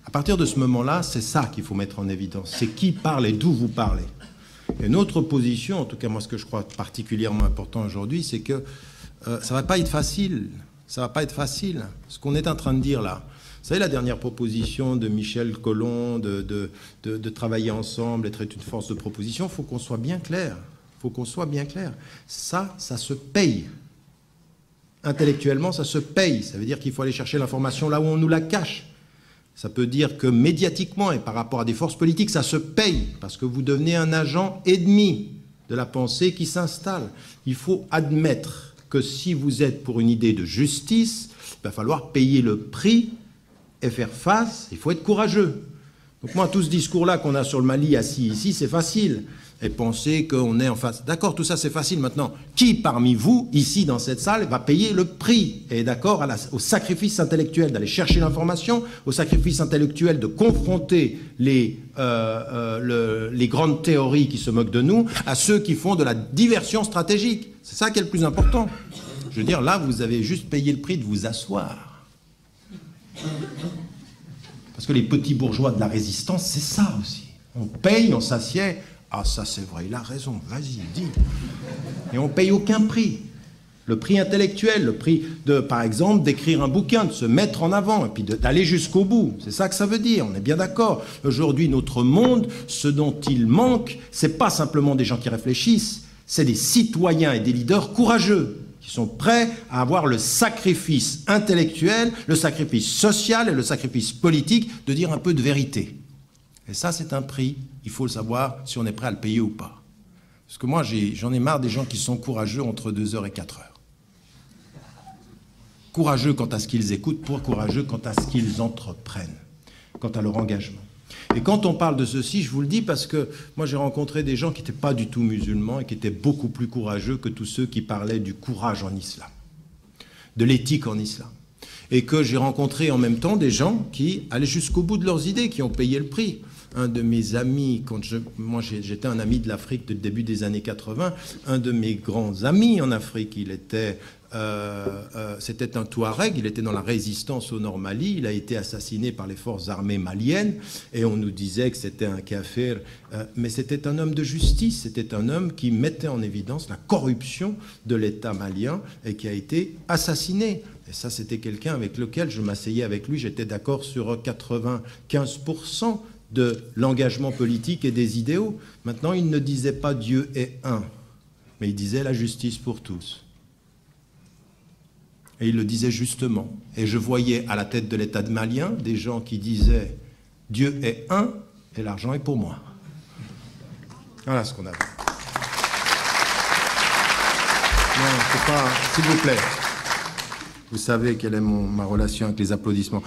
À partir de ce moment-là, c'est ça qu'il faut mettre en évidence. C'est qui parle et d'où vous parlez. Et notre position, en tout cas moi ce que je crois particulièrement important aujourd'hui, c'est que ça ne va pas être facile. Ça ne va pas être facile. Ce qu'on est en train de dire là, vous savez, la dernière proposition de Michel Collomb de travailler ensemble, être une force de proposition, il faut qu'on soit bien clair. Il faut qu'on soit bien clair. Ça se paye. Intellectuellement, ça se paye. Ça veut dire qu'il faut aller chercher l'information là où on nous la cache. Ça peut dire que médiatiquement et par rapport à des forces politiques, ça se paye parce que vous devenez un agent ennemi de la pensée qui s'installe. Il faut admettre que si vous êtes pour une idée de justice, il va falloir payer le prix et faire face. Il faut être courageux. Donc moi, tout ce discours-là qu'on a sur le Mali assis ici, c'est facile. Et penser qu'on est en face. D'accord, tout ça c'est facile maintenant. Qui parmi vous, ici dans cette salle, va payer le prix et est d'accord au sacrifice intellectuel d'aller chercher l'information, au sacrifice intellectuel de confronter les grandes théories qui se moquent de nous à ceux qui font de la diversion stratégique. C'est ça qui est le plus important. Je veux dire, là, vous avez juste payé le prix de vous asseoir. Parce que les petits bourgeois de la résistance, c'est ça aussi. On paye, on s'assied. Ah, ça c'est vrai, il a raison, vas-y, dis. Et on ne paye aucun prix. Le prix intellectuel, le prix de, par exemple, d'écrire un bouquin, de se mettre en avant, et puis d'aller jusqu'au bout. C'est ça que ça veut dire, on est bien d'accord. Aujourd'hui, notre monde, ce dont il manque, ce n'est pas simplement des gens qui réfléchissent, c'est des citoyens et des leaders courageux, qui sont prêts à avoir le sacrifice intellectuel, le sacrifice social et le sacrifice politique de dire un peu de vérité. Et ça, c'est un prix. Il faut le savoir si on est prêt à le payer ou pas. Parce que moi, j'en ai marre des gens qui sont courageux entre 2h et 4h. Courageux quant à ce qu'ils écoutent, pour courageux quant à ce qu'ils entreprennent, quant à leur engagement. Et quand on parle de ceci, je vous le dis parce que moi, j'ai rencontré des gens qui n'étaient pas du tout musulmans et qui étaient beaucoup plus courageux que tous ceux qui parlaient du courage en islam, de l'éthique en islam. Et que j'ai rencontré en même temps des gens qui allaient jusqu'au bout de leurs idées, qui ont payé le prix. Un de mes amis, moi j'étais un ami de l'Afrique du début des années 80, un de mes grands amis en Afrique, c'était un Touareg, il était dans la résistance au Nord Mali, il a été assassiné par les forces armées maliennes et on nous disait que c'était un kafir, mais c'était un homme de justice, c'était un homme qui mettait en évidence la corruption de l'État malien et qui a été assassiné. Et ça, c'était quelqu'un avec lequel je m'asseyais avec lui, j'étais d'accord sur 95% de l'engagement politique et des idéaux. Maintenant, il ne disait pas Dieu est un, mais il disait la justice pour tous. Et il le disait justement. Et je voyais à la tête de l'État malien des gens qui disaient Dieu est un et l'argent est pour moi. Voilà ce qu'on avait. Non, c'est pas... S'il vous plaît. Vous savez quelle est ma relation avec les applaudissements.